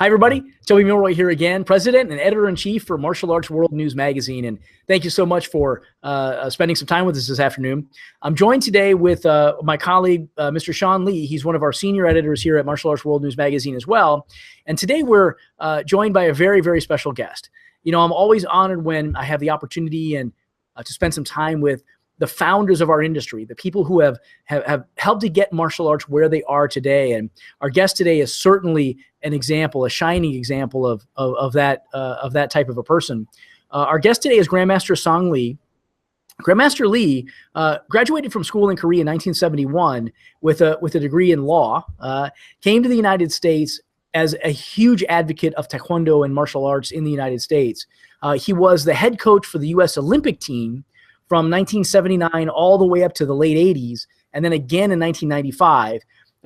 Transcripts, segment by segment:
Hi, everybody. Toby Milroy here again, president and editor-in-chief for Martial Arts World News Magazine. And thank you so much for spending some time with us this afternoon. I'm joined today with my colleague, Mr. Sean Lee. He's one of our senior editors here at Martial Arts World News Magazine as well. And today we're joined by a very, very special guest. You know, I'm always honored when I have the opportunity and to spend some time with the founders of our industry, the people who have helped to get martial arts where they are today. And our guest today is certainly an example, a shining example of that type of a person. Our guest today is GrandmasterSangLee. Grandmaster Lee graduated from school in Korea in 1971 with a degree in law, came to the United States as a huge advocate of Taekwondo and martial arts in the United States. He was the head coach for the U.S. Olympic team from 1979 all the way up to the late 80s, and then again in 1995.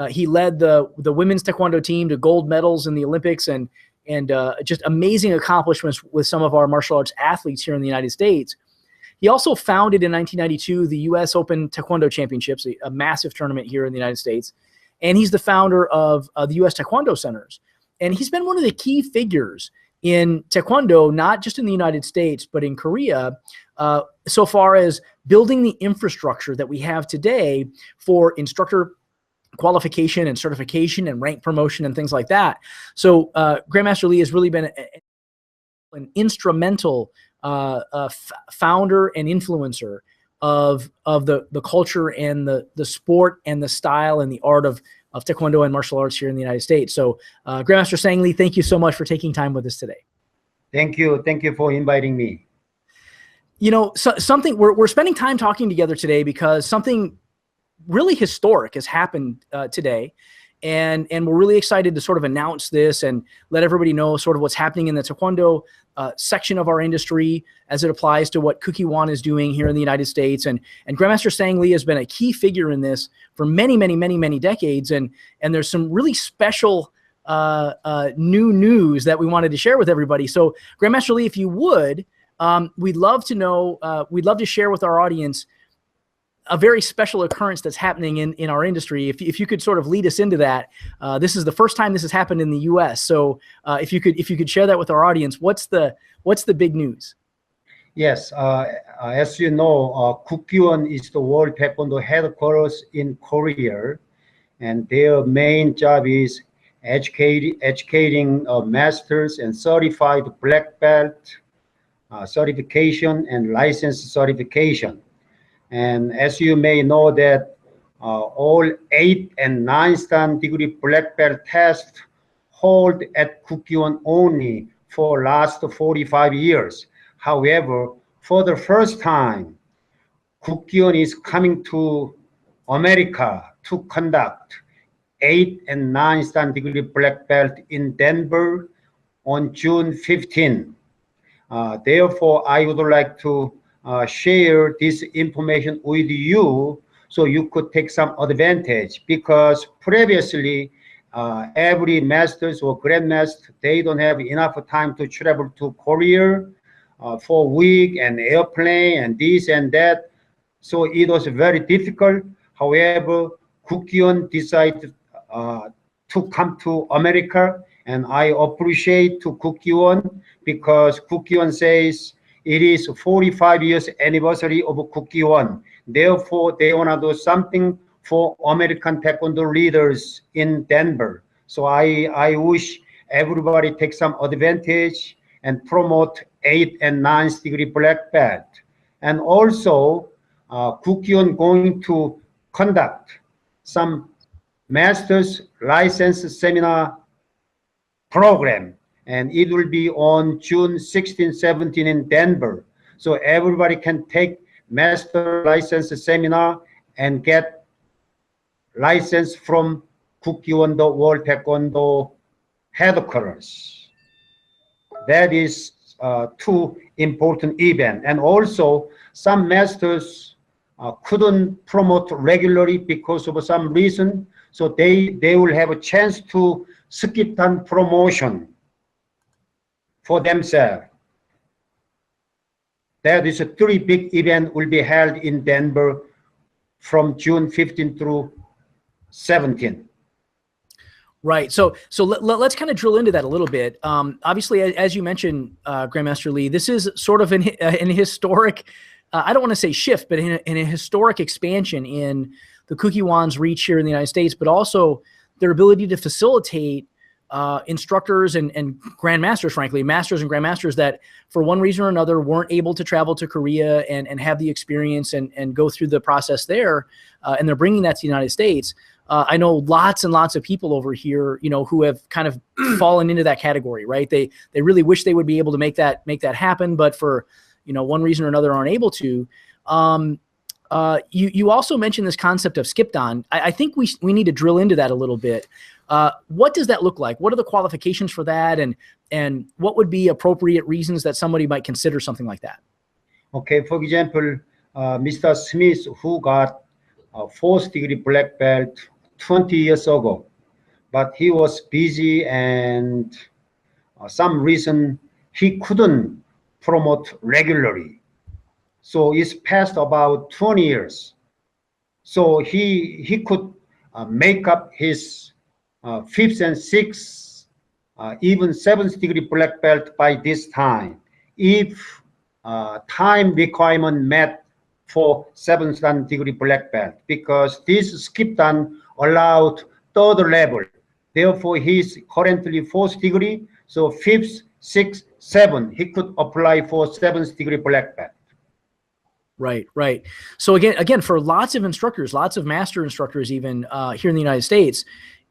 He led the women's Taekwondo team to gold medals in the Olympics and just amazing accomplishments with some of our martial arts athletes here in the United States. He also founded in 1992 the U.S. Open Taekwondo Championships, a massive tournament here in the United States. And he's the founder of the U.S. Taekwondo Centers. And he's been one of the key figures in Taekwondo, not just in the United States, but in Korea, so far as building the infrastructure that we have today for instructor qualification and certification and rank promotion and things like that. So Grandmaster Lee has really been an instrumental founder and influencer of the culture and the sport and the style and the art of Taekwondo and martial arts here in the United States. So GrandmasterSangLee, thank you so much for taking time with us today. Thank you. Thank you for inviting me. You know, something we're spending time talking together today because something really historic has happened today. And we're really excited to sort of announce this and let everybody know sort of what's happening in the Taekwondo section of our industry as it applies to what Kukkiwon is doing here in the United States. And GrandmasterSangLee has been a key figure in this for many, many, many, many decades. And there's some really special new news that we wanted to share with everybody. So Grandmaster Lee, if you would, we'd love to know, we'd love to share with our audience a very special occurrence that's happening in our industry. If you could sort of lead us into that. This is the first time this has happened in the U.S. So if you could share that with our audience, what's the big news? Yes, as you know, Kukkiwon is the World Taekwondo headquarters in Korea, and their main job is educating masters and certified black belt certification and license certification. And as you may know that all 8 and 9 stand degree black belt tests hold at Kukkiwon only for last 45 years. However, for the first time, Kukkiwon is coming to America to conduct 8 and 9 stand degree black belt in Denver on June 15. Therefore, I would like to share this information with you so you could take some advantage, because previously every masters or grandmaster, they don't have enough time to travel to Korea for a week and airplane and this and that. So it was very difficult. However, Kukkiwon decided to come to America, and I appreciate to Kukkiwon because Kukkiwon says it is 45 years anniversary of Kukkiwon. Therefore, they want to do something for American Taekwondo leaders in Denver. So I wish everybody take some advantage and promote 8 and 9 degree black belt. And also, Kukkiwon going to conduct some master's license seminar program, and it will be on June 16, 17 in Denver. So everybody can take master license seminar and get license from Kukkiwon, the World Taekwondo headquarters. That is two important events. And also some masters couldn't promote regularly because of some reason. So they will have a chance to skip on promotion for themselves. That is a 3 big event will be held in Denver from June 15 through 17. Right. So let's kind of drill into that a little bit. Obviously, as you mentioned, Grandmaster Lee, this is sort of an historic, I don't want to say shift, but in a historic expansion in the Kukkiwon's reach here in the United States, but also their ability to facilitate instructors and grandmasters, frankly, masters and grandmasters that for one reason or another weren't able to travel to Korea and have the experience and go through the process there. And they're bringing that to the United States. I know lots and lots of people over here, you know, who have kind of fallen into that category, right? They really wish they would be able to make that happen, but for, you know, one reason or another aren't able to. You also mentioned this concept of skip-on. I think we need to drill into that a little bit. What does that look like? What are the qualifications for that? And what would be appropriate reasons that somebody might consider something like that? Okay, for example, Mr. Smith, who got a fourth degree black belt 20 years ago, but he was busy and some reason he couldn't promote regularly. So it's passed about 20 years. So he could make up his fifth and sixth, even seventh degree black belt by this time, if time requirement met for seventh degree black belt, because this skip-on allowed third level. Therefore, he's currently fourth degree, so fifth, sixth, seventh, he could apply for seventh degree black belt. Right, right. So again, for lots of instructors, lots of master instructors, even here in the United States,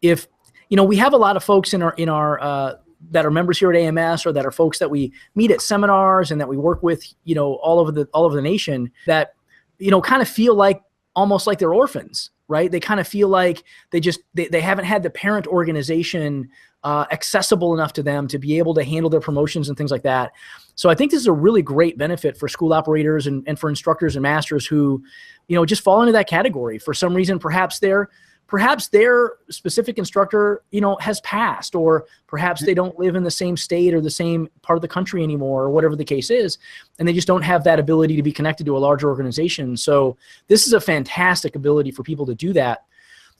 if you know, we have a lot of folks in our that are members here at AMS, or that are folks that we meet at seminars and that we work with, you know, all over the nation, that, you know, kind of feel like almost like they're orphans, right? They kind of feel like they haven't had the parent organization accessible enough to them to be able to handle their promotions and things like that. So I think this is a really great benefit for school operators and for instructors and masters who, you know, just fall into that category. For some reason, perhaps their specific instructor, you know, has passed, or perhaps they don't live in the same state or the same part of the country anymore, or whatever the case is, and they just don't have that ability to be connected to a larger organization. So this is a fantastic ability for people to do that.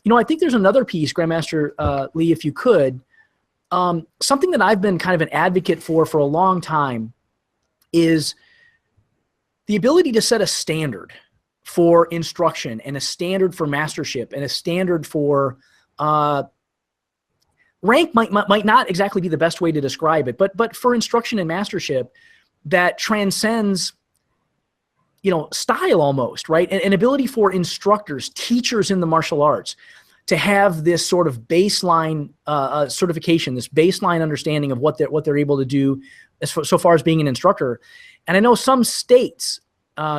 You know, I think there's another piece, Grandmaster Lee, if you could, something that I've been kind of an advocate for a long time is the ability to set a standard for instruction, and a standard for mastership, and a standard for rank might not exactly be the best way to describe it, but for instruction and mastership that transcends, you know, style almost, right? An ability for instructors, teachers in the martial arts, to have this sort of baseline certification, this baseline understanding of what they're able to do so far as being an instructor. And I know some states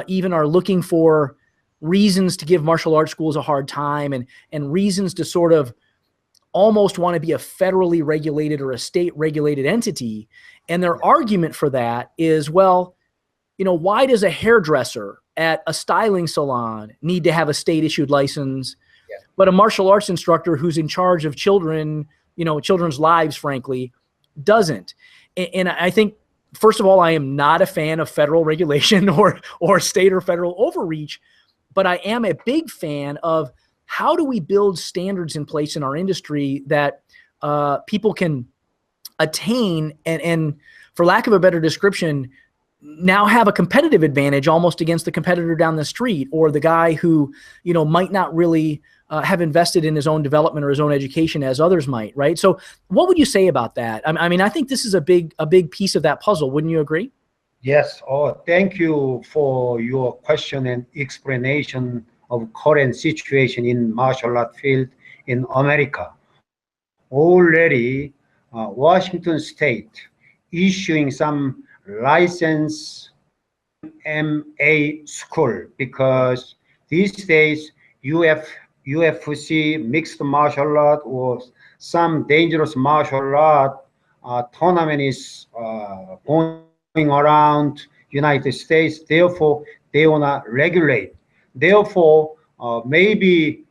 even are looking for reasons to give martial arts schools a hard time, and reasons to sort of almost want to be a federally regulated or a state regulated entity. And their argument for that is, well, you know, why does a hairdresser at a styling salon need to have a state issued license, but a martial arts instructor who's in charge of children, you know, children's lives, frankly, doesn't? And I think, first of all, I am not a fan of federal regulation or state or federal overreach, but I am a big fan of how do we build standards in place in our industry that people can attain and, for lack of a better description, now have a competitive advantage almost against the competitor down the street, or the guy who, you know, might not really have invested in his own development or his own education as others might, right? So what would you say about that? I mean, I think this is a big piece of that puzzle. Wouldn't you agree? Yes. Oh, thank you for your question and explanation of current situation in martial art field in America. Already, Washington State issuing some license MA school, because these days UFC, mixed martial art, or some dangerous martial art tournament is going around United States. Therefore, they wanna regulate. Therefore, maybe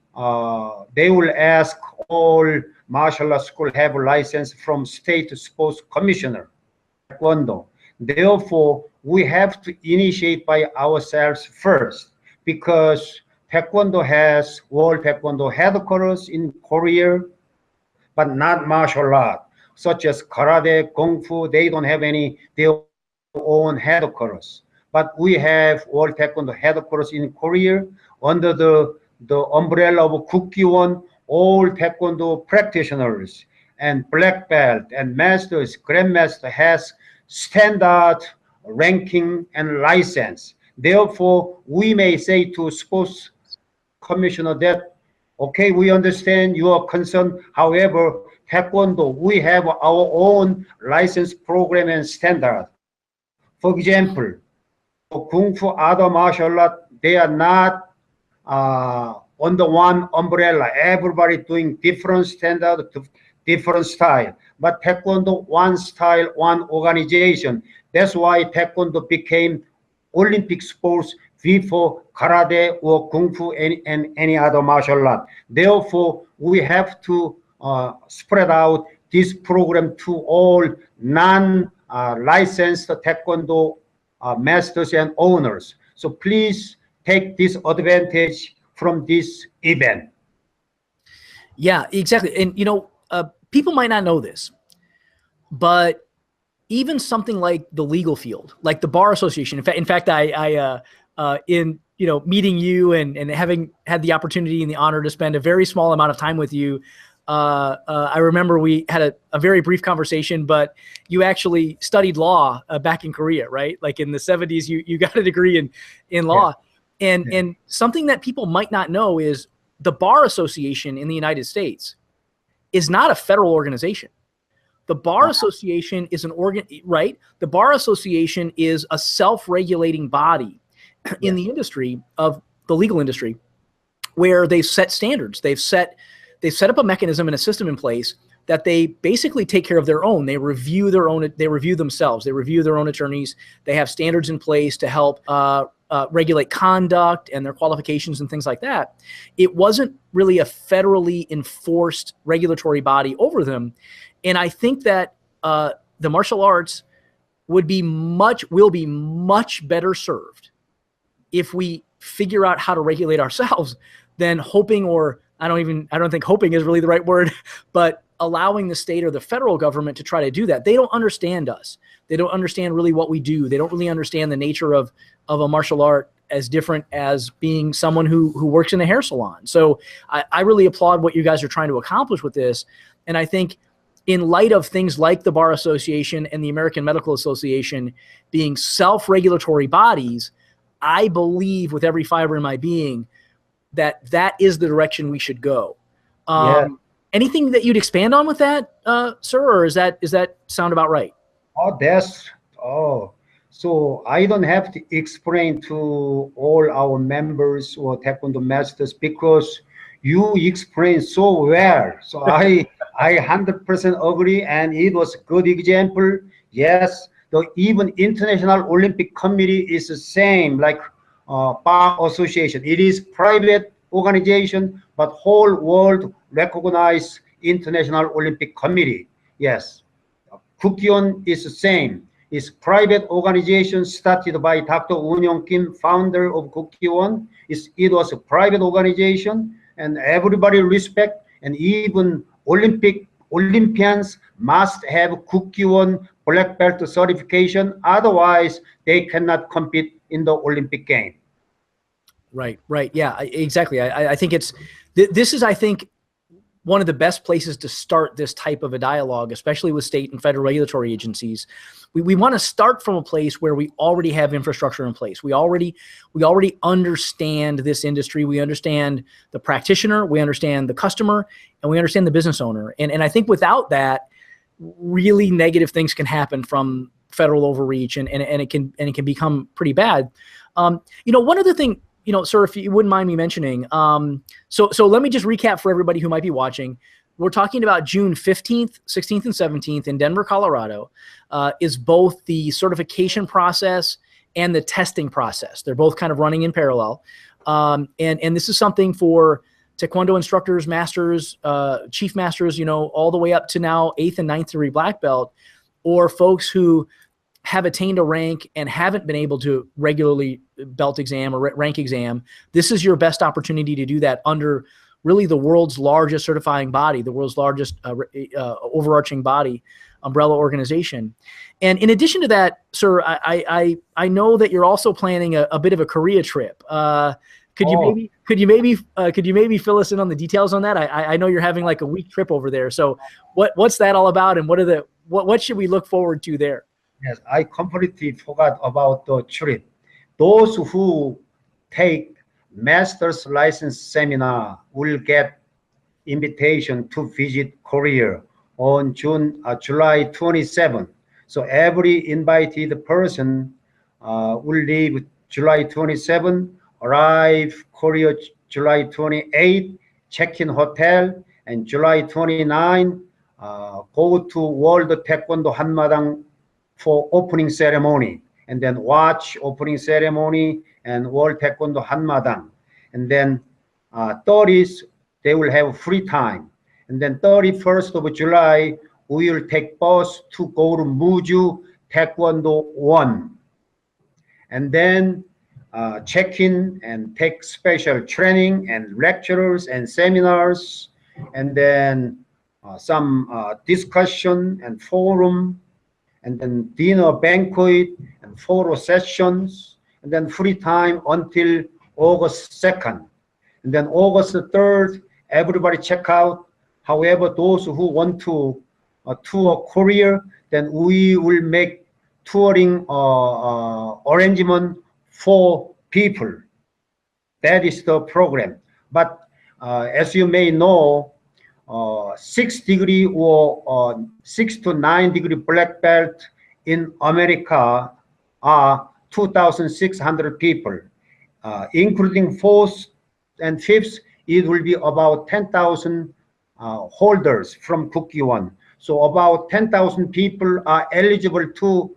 they will ask all martial art school have a license from state sports commissioner, Taekwondo. Therefore, we have to initiate by ourselves first, because Taekwondo has World Taekwondo headquarters in Korea, but not martial art, such as karate, kung fu. They don't have any their own headquarters. But we have World Taekwondo headquarters in Korea under the umbrella of Kukkiwon. All Taekwondo practitioners and black belt and masters, grandmaster has standard ranking and license. Therefore, we may say to sports commissioner that, okay, we understand your concern. However, Taekwondo, we have our own license program and standard. For example, Kung Fu, other martial art, they are not under one umbrella. Everybody doing different standard, different style. But Taekwondo, one style, one organization. That's why Taekwondo became Olympic sports before karate or kung fu and any other martial art. Therefore, we have to spread out this program to all non-licensed Taekwondo masters and owners. So please take this advantage from this event. Yeah, exactly. And, you know, people might not know this, but even something like the legal field, like the Bar Association. In fact, I in, you know, meeting you and having had the opportunity and the honor to spend a very small amount of time with you, I remember we had a very brief conversation, but you actually studied law back in Korea, right? Like in the 70s, you got a degree in law. Yeah. And something that people might not know is the Bar Association in the United States is not a federal organization. The Bar Association is an right? The Bar Association is a self-regulating body in the industry of the legal industry, where they've set standards. They've set up a mechanism and a system in place that they basically take care of their own. They review their own. They review themselves. They review their own attorneys. They have standards in place to help regulate conduct and their qualifications and things like that. It wasn't really a federally enforced regulatory body over them. And I think that the martial arts will be much better served if we figure out how to regulate ourselves than hoping, or I don't think hoping is really the right word, but allowing the state or the federal government to try to do that. They don't understand us. They don't understand really what we do. They don't really understand the nature of a martial art as different as being someone who works in a hair salon. So I really applaud what you guys are trying to accomplish with this. And I think in light of things like the Bar Association and the American Medical Association being self-regulatory bodies, I believe with every fiber in my being that that is the direction we should go. Anything that you'd expand on with that, sir, or is that sound about right? So I don't have to explain to all our members or Taekwondo masters because you explained so well. So I 100% agree, and it was a good example. Yes, the even International Olympic Committee is the same like Bar Association. It is private organization, but whole world recognize International Olympic Committee. Yes, Kukkiwon is the same. It's private organization started by Dr. Woon-Young Kim, founder of Kukkiwon. It was a private organization, and everybody respect, and even Olympians must have Kukkiwon black belt certification. Otherwise, they cannot compete in the Olympic game. Right. Yeah, exactly. I think this is, I think, one of the best places to start this type of a dialogue, especially with state and federal regulatory agencies. We want to start from a place where we already have infrastructure in place. We already understand this industry. We understand the practitioner, we understand the customer, and we understand the business owner. And I think without that, really negative things can happen from federal overreach, and it can become pretty bad. One other thing, sir, if you wouldn't mind me mentioning, so let me just recap for everybody who might be watching. We're talking about June 15th, 16th, and 17th in Denver, Colorado, is both the certification process and the testing process. They're both kind of running in parallel. And this is something for Taekwondo instructors, masters, chief masters, all the way up to now 8th and 9th degree black belt, or folks who have attained a rank and haven't been able to regularly belt exam or rank exam. This is your best opportunity to do that under really the world's largest certifying body, the world's largest overarching body, umbrella organization. And in addition to that, sir, I know that you're also planning a bit of a Korea trip. Could you maybe fill us in on the details on that? I know you're having like a week trip over there. So what's that all about, and what should we look forward to there? Yes, I completely forgot about the trip. Those who take master's license seminar will get invitation to visit Korea on July 27. So every invited person will leave July 27, arrive Korea July 28, check-in hotel, and July 29, go to World Taekwondo Hanmadang for opening ceremony, and then watch opening ceremony and World Taekwondo Hanmadang. And then 30th, they will have free time. And then 31st of July, we will take bus to go to Muju Taekwondo 1. And then check in and take special training and lectures and seminars, and then some discussion and forum, and then dinner banquet and photo sessions, and then free time until August 2nd. And then August 3rd, everybody check out. However, those who want to tour Korea, then we will make touring arrangement for people. That is the program. But as you may know, 6 degree or 6 to 9 degree black belt in America are 2,600 people, including 4th and 5th. It will be about 10,000 holders from Kukkiwon. So about 10,000 people are eligible to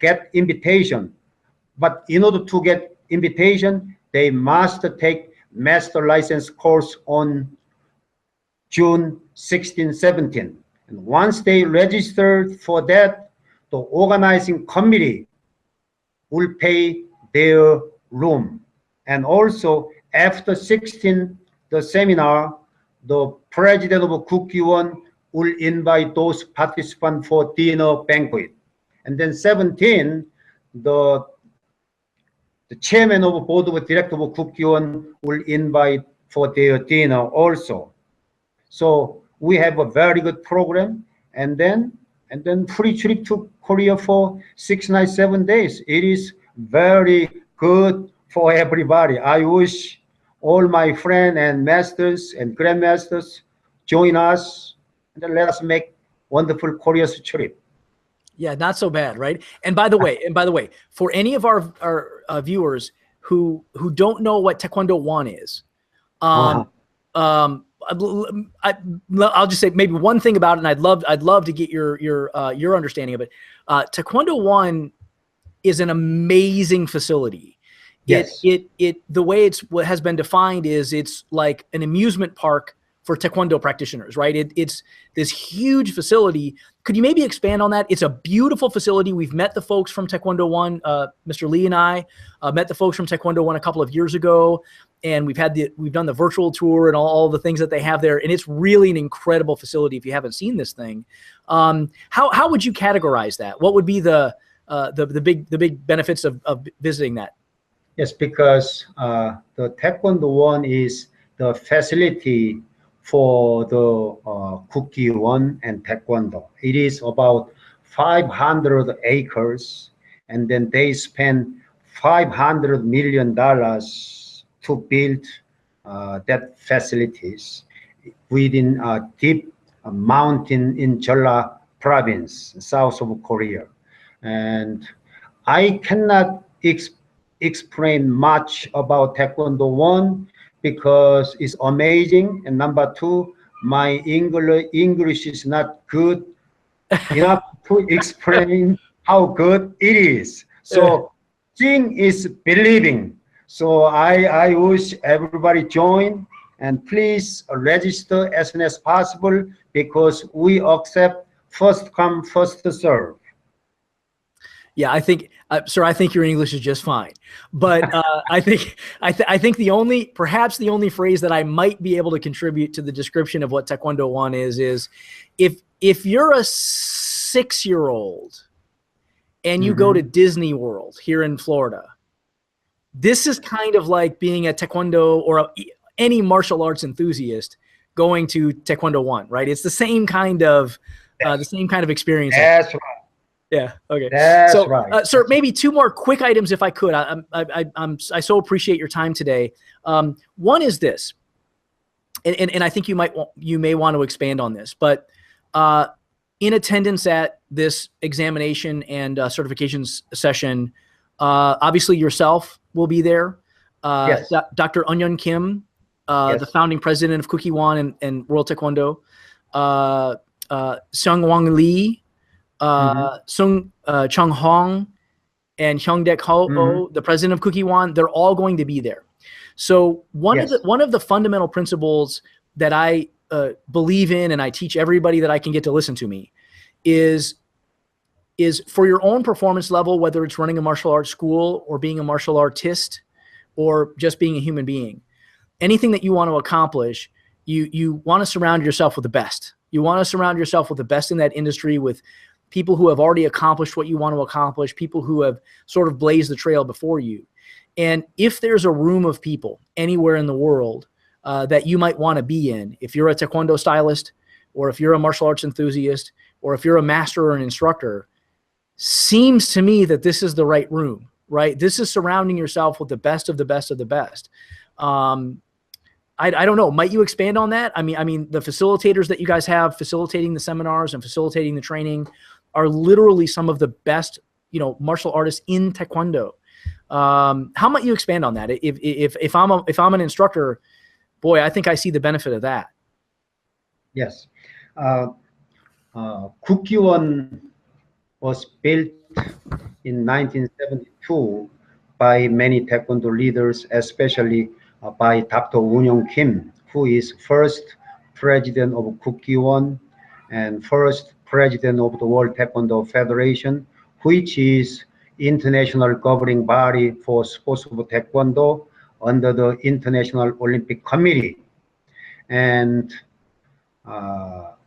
get invitation. But in order to get invitation, they must take master license course on June 16, 17. And once they registered for that, the organizing committee will pay their room. And also after 16, the seminar, the president of Kukkiwon will invite those participants for dinner banquet. And then 17, the chairman of board of directors of Kukkiwon will invite for their dinner also. So we have a very good program, and then free trip to Korea for 6 nights, 7 days. It is very good for everybody. I wish all my friends and masters and grandmasters join us, and then let us make wonderful Korea trip. Yeah, not so bad, right? And by the way, for any of our viewers who don't know what Taekwondo 1 is, I'll just say maybe one thing about it, and I'd love to get your understanding of it. Taekwondo 1 is an amazing facility. Yes. The way what has been defined is it's like an amusement park for Taekwondo practitioners, right? It's this huge facility. Could you maybe expand on that? It's a beautiful facility. We've met the folks from Taekwondo 1. Mr. Lee and I met the folks from Taekwondo 1 a couple of years ago, and we've done the virtual tour and all the things that they have there. And it's really an incredible facility. If you haven't seen this thing, how would you categorize that? What would be the big benefits of visiting that? Yes, because the Taekwondo 1 is the facility for the Kukkiwon and Taekwondo. It is about 500 acres, and then they spend $500 million to build that facilities within a deep mountain in Jeolla province, south of Korea. And I cannot explain much about Taekwondo 1 because it's amazing, and number 2, my English is not good enough to explain how good it is. So seeing is believing. So I wish everybody join, and please register as soon as possible, because we accept first come, first serve. Yeah, I think, sir, I think your English is just fine. But I think perhaps the only phrase that I might be able to contribute to the description of what Taekwondo One is if you're a 6-year-old and you go to Disney World here in Florida, this is kind of like being a Taekwondo or any martial arts enthusiast going to Taekwondo One, right? It's the same kind of experience. That's right. Yeah. Okay. That's so, right. Sir, maybe 2 more quick items, if I could. I so appreciate your time today. One is this, and I think you may want to expand on this, but in attendance at this examination and certifications session, obviously yourself will be there. Yes. Dr. Eunyeon Kim, Yes. the founding president of Kukkiwon and World Taekwondo, Seung-Won Lee, Sung Chung Hong, and Hyungdek Ho, the president of Kukkiwon, they're all going to be there. So one of the fundamental principles that I believe in, and I teach everybody that I can get to listen to me, is for your own performance level, whether it's running a martial arts school or being a martial artist or just being a human being, anything that you want to accomplish, you want to surround yourself with the best. You want to surround yourself with the best in that industry, with people who have already accomplished what you want to accomplish, people who have sort of blazed the trail before you. And if there's a room of people anywhere in the world that you might want to be in, if you're a Taekwondo stylist, or if you're a martial arts enthusiast, or if you're a master or an instructor, seems to me that this is the right room, right? This is surrounding yourself with the best of the best of the best. I don't know. Might you expand on that? I mean, the facilitators that you guys have facilitating the seminars and facilitating the training are literally some of the best, martial artists in Taekwondo. How might you expand on that? If I'm an instructor, boy, I think I see the benefit of that. Yes. Kukkiwon was built in 1972 by many Taekwondo leaders, especially by Dr. Eunyeon Kim, who is first president of Kukkiwon and first president of the World Taekwondo Federation, which is international governing body for sports of Taekwondo under the International Olympic Committee. And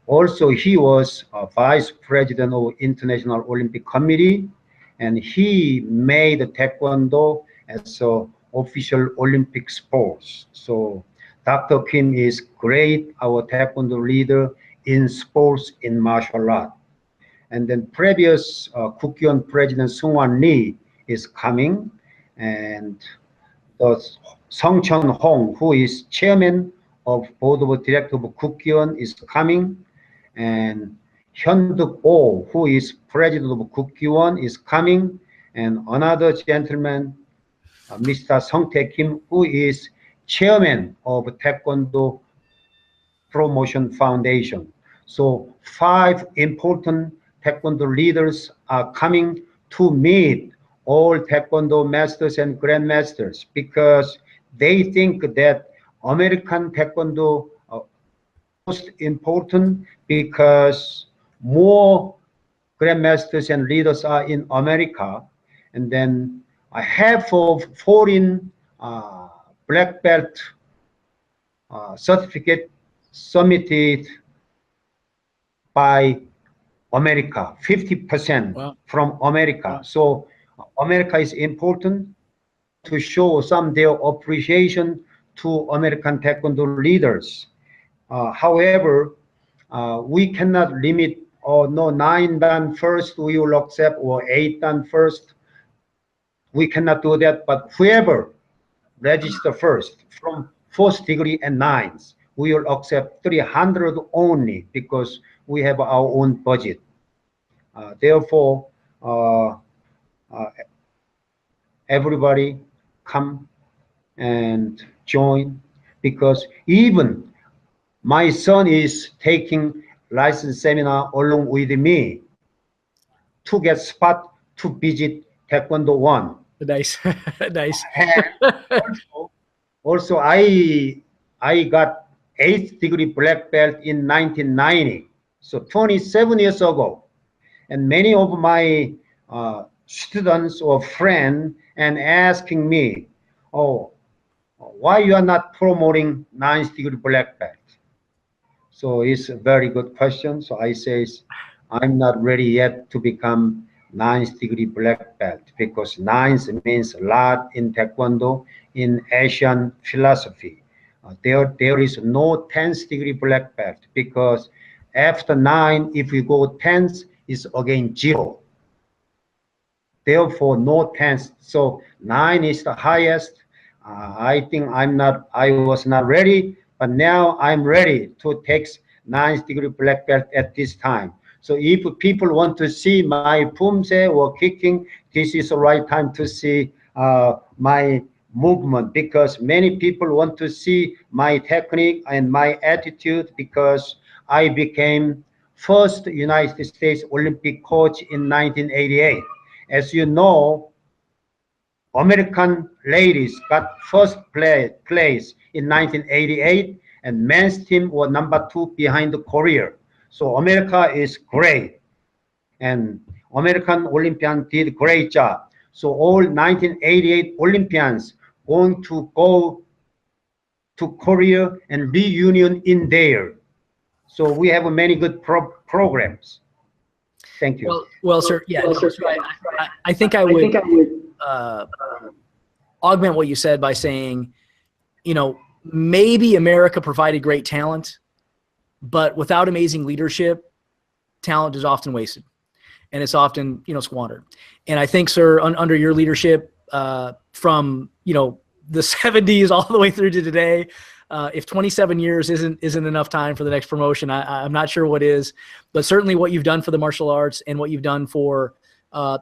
also he was vice president of International Olympic Committee, and he made Taekwondo as an official Olympic sports. So Dr. Kim is great, our Taekwondo leader in sports, in martial art. And then previous Kukkiwon President Seung-Won Lee is coming, and the Sung Chun Hong, who is chairman of board of directors of Kukkiwon, is coming, and Hyunduk Oh, who is president of Kukkiwon, is coming, and another gentleman, Mr. Sung Tae Kim, who is chairman of Taekwondo Promotion Foundation. So 5 important Taekwondo leaders are coming to meet all Taekwondo masters and grandmasters, because they think that American Taekwondo most important, because more grandmasters and leaders are in America, and then half of foreign black belt certificate submitted by America, 50% Wow. from America. Wow. So America is important to show some their appreciation to American Taekwondo leaders. However, we cannot limit, or no, 9 dan first we will accept, or 8 dan first. We cannot do that, but whoever register first from 4th degree and 9s, we will accept 300 only, because we have our own budget. Therefore, everybody come and join, because even my son is taking license seminar along with me to get spot to visit Taekwondo One. Nice. Nice. And also I got 8th degree black belt in 1990, so 27 years ago. And many of my students or friend and asking me, oh, why you are not promoting ninth degree black belt? So it's a very good question. So I say I'm not ready yet to become ninth degree black belt because ninth means a lot in Taekwondo, in Asian philosophy. There is no 10th degree black belt because after 9, if you go 10th, it's again 0. Therefore, no 10th. So 9 is the highest. I think I was not ready, but now I'm ready to take ninth degree black belt at this time. So if people want to see my pumse or kicking, this is the right time to see my movement because many people want to see my technique and my attitude because I became first United States Olympic coach in 1988. As you know, American ladies got first place in 1988, and men's team were number 2 behind Korea. So America is great, and American Olympians did great job. So all 1988 Olympians going to go to Korea and reunion in there. So we have many good programs. Thank you. Well, sir. Yeah, no, sir, I think I would augment what you said by saying, you know, maybe America provided great talent, but without amazing leadership, talent is often wasted, and it's often, you know, squandered. And I think, sir, under your leadership, from, you know, the 70s all the way through to today, if 27 years isn't enough time for the next promotion, I'm not sure what is. But certainly what you've done for the martial arts and what you've done for,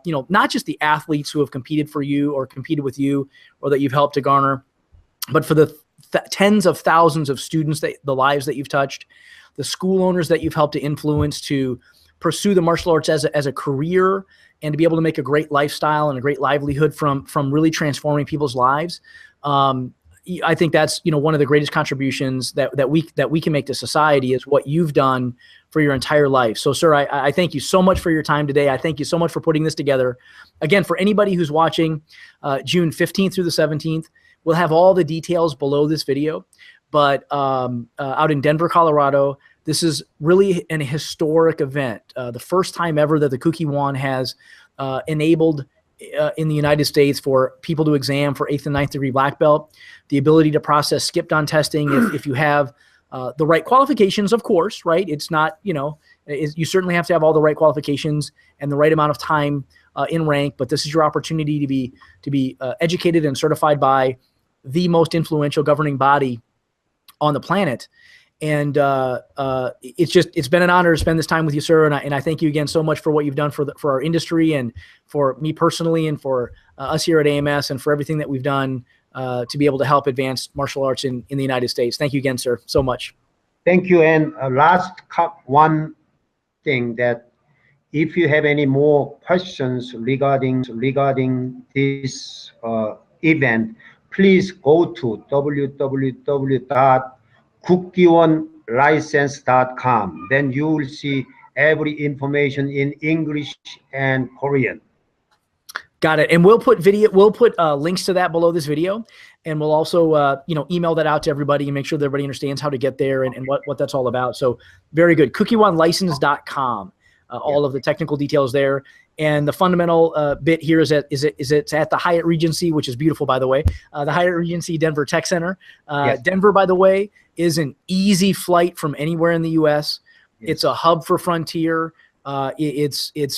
you know, not just the athletes who have competed for you or competed with you or that you've helped to garner, but for the tens of thousands of students, the lives that you've touched, the school owners that you've helped to influence to pursue the martial arts as a career and to be able to make a great lifestyle and a great livelihood from really transforming people's lives. I think that's, you know, one of the greatest contributions that we can make to society is what you've done for your entire life. So, sir, I thank you so much for your time today. I thank you so much for putting this together. Again, for anybody who's watching, June 15th through the 17th, we'll have all the details below this video. But out in Denver, Colorado, this is really an historic event. The first time ever that the Kukkiwon has enabled in the United States for people to exam for 8th and 9th degree black belt, the ability to process skipped-on testing if you have the right qualifications, of course, right? It's not, you know, you certainly have to have all the right qualifications and the right amount of time in rank, but this is your opportunity to be educated and certified by the most influential governing body on the planet. And it's been an honor to spend this time with you, sir. And I thank you again so much for what you've done for our industry and for me personally and for us here at AMS and for everything that we've done to be able to help advance martial arts in the United States. Thank you again, sir, so much. Thank you. And last one thing, that if you have any more questions regarding this event, please go to www.kukkiwonlicense.com. Then you will see every information in English and Korean. Got it. And we'll put links to that below this video, and we'll also you know, email that out to everybody and make sure that everybody understands how to get there and what that's all about. So very good. Kukkiwonlicense.com. All of the technical details there. And the fundamental bit here is it's at the Hyatt Regency, which is beautiful, by the way. The Hyatt Regency Denver Tech Center. Yes. Denver, by the way, is an easy flight from anywhere in the U.S. Yes. It's a hub for Frontier. It's